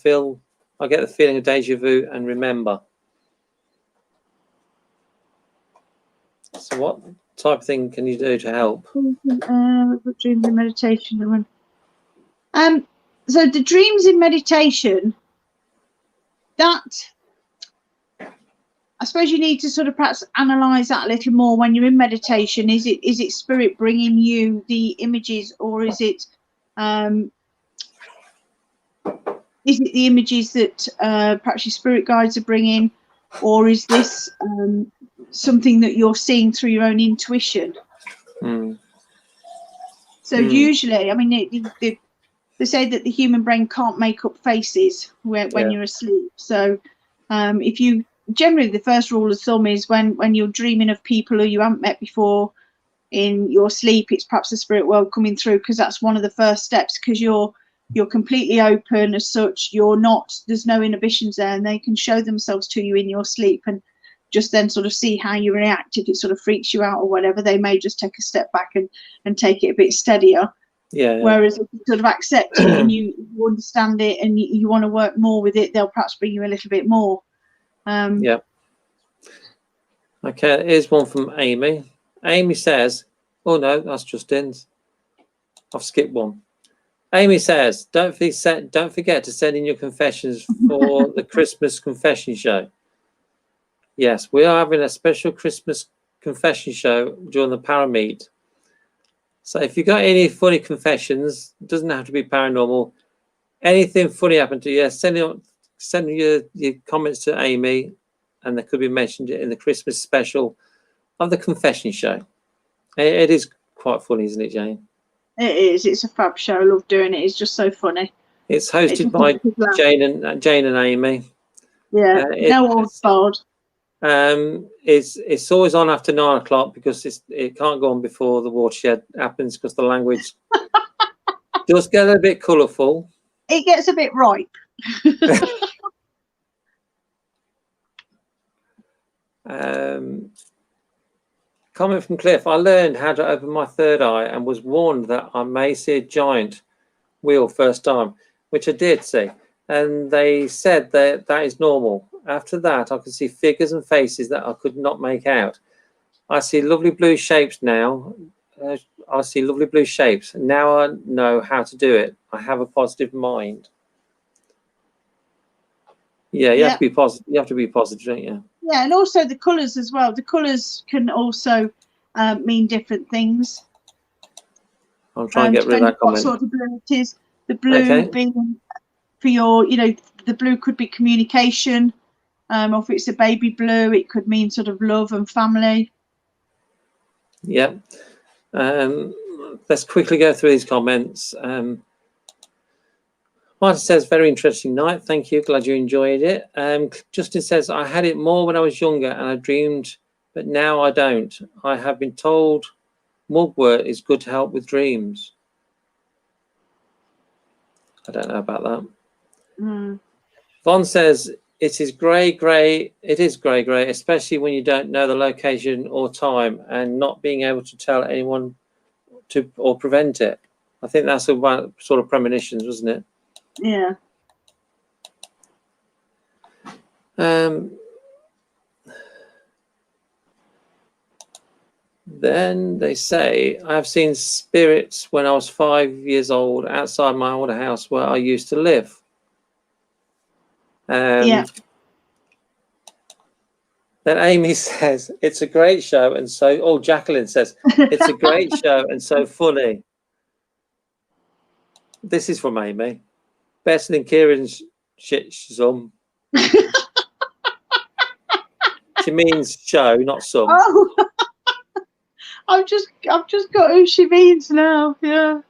get the feeling of deja vu and remember. So what type of thing can you do to help? Dreams in meditation. So the dreams in meditation, that, I suppose you need to sort of perhaps analyze that a little more when you're in meditation. Is it spirit bringing you the images, or is it the images that perhaps your spirit guides are bringing, or is this something that you're seeing through your own intuition? So usually, I mean, they say that the human brain can't make up faces when you're asleep. So if you, generally the first rule of thumb is when you're dreaming of people who you haven't met before in your sleep, it's perhaps the spirit world coming through, because that's one of the first steps, because you're completely open as such. There's no inhibitions there, and they can show themselves to you in your sleep, and just then sort of see how you react. If it sort of freaks you out or whatever, they may just take a step back and take it a bit steadier. Whereas if you sort of accept it and you understand it and you want to work more with it, they'll perhaps bring you a little bit more. Okay, here's one from Amy. Amy says, oh no, that's Justin's. I've skipped one. Amy says, don't forget to send in your confessions for the Christmas confession show. Yes, we are having a special Christmas confession show during the Parameet. So if you got any funny confessions, it doesn't have to be paranormal. Anything funny happened to you, send your comments to Amy, and they could be mentioned in the Christmas special of the confession show. It is quite funny, isn't it, Jane? It is. It's a fab show. I love doing it. It's just so funny. It's It hosted just by makes us laugh. Jane and Amy. Yeah. No old bard. It's always on after 9 o'clock because it can't go on before the watershed happens because the language does get a bit colourful. It gets a bit ripe. Comment from Cliff. I learned how to open my third eye and was warned that I may see a giant wheel first time, which I did see. And they said that is normal. After that, I could see figures and faces that I could not make out. I see lovely blue shapes now. I see lovely blue shapes. Now I know how to do it. I have a positive mind. Yeah, you have to be positive. You have to be positive, don't you? Yeah, and also the colours as well. The colours can also mean different things. I'll try and get rid of that comment. What sort of blue it is. The blue being for your, the blue could be communication. Or if it's a baby blue, it could mean sort of love and family. Yeah. Let's quickly go through these comments. Martin says, very interesting night. Thank you. Glad you enjoyed it. Justin says, I had it more when I was younger and I dreamed, but now I don't. I have been told mugwort is good to help with dreams. I don't know about that. Vaughn says, it is grey. It is grey, especially when you don't know the location or time and not being able to tell anyone or prevent it. I think that's about sort of premonitions, wasn't it? Yeah. Then they say, I have seen spirits when I was 5 years old outside my old house where I used to live. Yeah. Then Amy says, it's a great show. And so, Jacqueline says, it's a great show and so funny. This is from Amy. Better than Kieran's shizum. She means show, not some. Oh, I've just got who she means now. Yeah.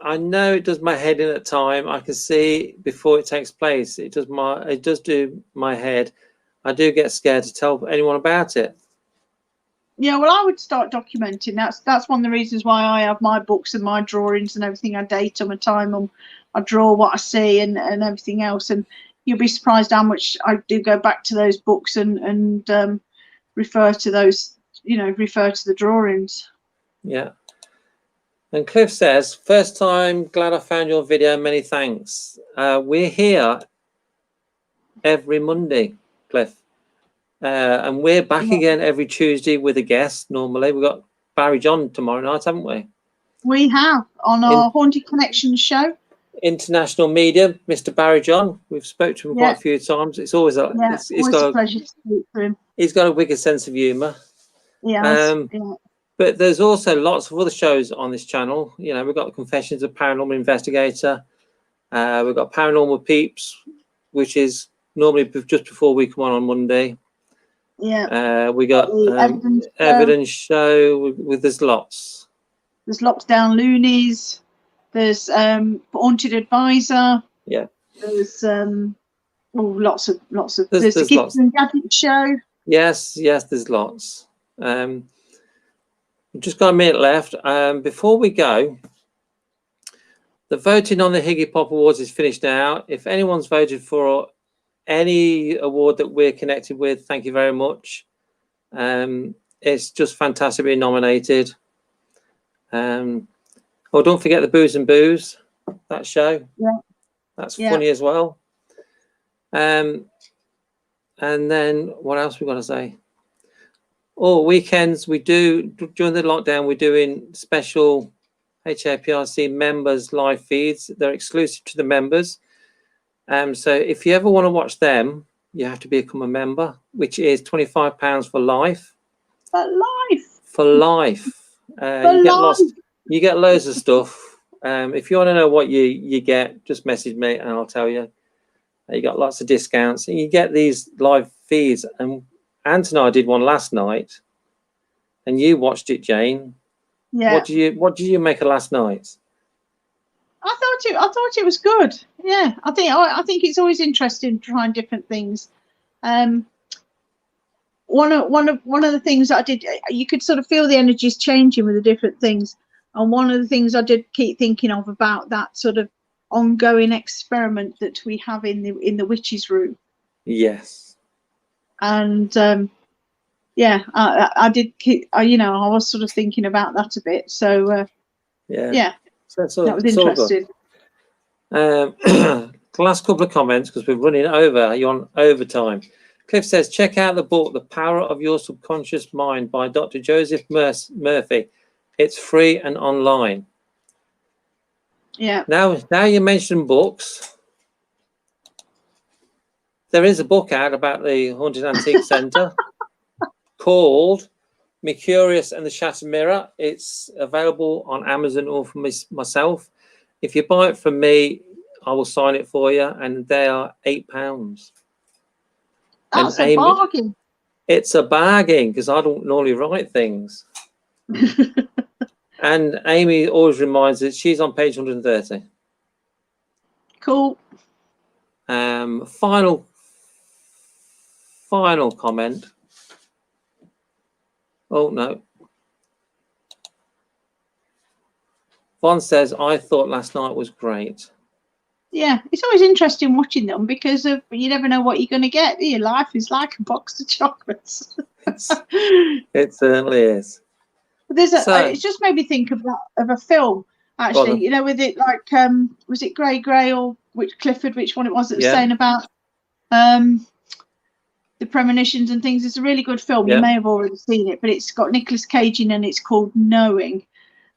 I know it does my head in at time. I can see before it takes place. It does do my head. I do get scared to tell anyone about it. Yeah, well, I would start documenting. That's one of the reasons why I have my books and my drawings and everything. I date them, I time them, I draw what I see and everything else. And you'll be surprised how much I do go back to those books and refer to those, refer to the drawings. Yeah. And Cliff says, first time, glad I found your video. Many thanks. We're here every Monday, Cliff. And we're back again every Tuesday with a guest. Normally, we've got Barry John tomorrow night, haven't we? We have on our Haunted Connections show. International media, Mr. Barry John. We've spoken to him quite a few times. It's always a pleasure to speak to him. He's got a wicked sense of humour. Yeah. But there's also lots of other shows on this channel. We've got Confessions of Paranormal Investigator. We've got Paranormal Peeps, which is normally just before we come on Monday. Yeah. We got Evidence Show. There's lots. There's Lockdown Loonies. There's Haunted Advisor. Yeah. There's lots of. There's the Gifts and Gadgets Show. Yes, there's lots. We've just got a minute left. Before we go, the voting on the Higgy Pop Awards is finished now. If anyone's voted for any award that we're connected with, thank you very much. It's just fantastic being nominated. Don't forget the Booze and Booze, that show. Yeah. That's funny as well. And then what else we got to say? Weekends we do during the lockdown. We're doing special HAPRC members live feeds. They're exclusive to the members. So if you ever want to watch them, you have to become a member, which is £25 for life. For life. You get loads of stuff. If you want to know what you get, just message me and I'll tell you. You got lots of discounts, and you get these live feeds. And Ant and I did one last night, and you watched it, Jane. Yeah. What did you make of last night? I thought it was good. Yeah, I think it's always interesting trying different things. One of the things that I did, you could sort of feel the energies changing with the different things. And one of the things I did keep thinking of about that sort of ongoing experiment that we have in the witches' room. Yes. And yeah, I did keep, I was sort of thinking about that a bit. So yeah, so that was interesting. The last couple of comments, because we're running over. You're on overtime. Cliff says, check out the book, The Power of Your Subconscious Mind by Dr. Joseph Murphy. It's free and online. Yeah. Now you mention books. There is a book out about the Haunted Antique Centre called Mercurius and the Shattered Mirror. It's available on Amazon or for myself. If you buy it from me, I will sign it for you, and they are £8. That's a bargain. It's a bargain because I don't normally write things. And Amy always reminds us she's on page 130. Cool. Final comment. Oh no. Vaughn says, I thought last night was great. Yeah, it's always interesting watching them because you never know what you're going to get. Your life is like a box of chocolates. It certainly is. It's just made me think of a film, actually, with it like, was it Grey or Clifford, which one it was that was saying about the premonitions and things. It's a really good film. You may have already seen it, but it's got Nicolas Cage in and it's called Knowing.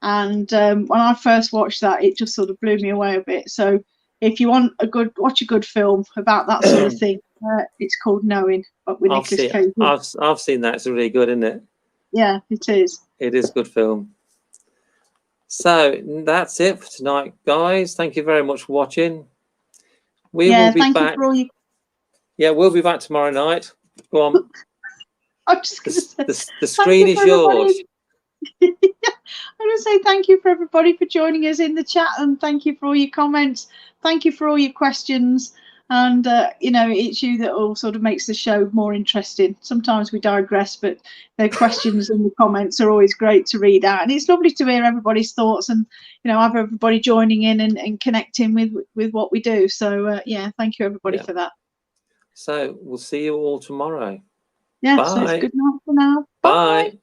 And when I first watched that, it just sort of blew me away a bit. So if you want watch a good film about that sort of thing, it's called Knowing, but with Nicolas Cage. I've seen that. It's really good, isn't it? Yeah, it is. It is a good film. So that's it for tonight, guys. Thank you very much for watching. We will be back. Yeah, we'll be back tomorrow night. Go on. I'm just going to say, the screen is yours. I'm going to say thank you for everybody for joining us in the chat, and thank you for all your comments. Thank you for all your questions. And, it's you that all sort of makes the show more interesting. Sometimes we digress, but the questions and the comments are always great to read out. And it's lovely to hear everybody's thoughts and, have everybody joining in and connecting with what we do. So, thank you, everybody, for that. So we'll see you all tomorrow. Yeah, Bye. so it's good night for now. Bye.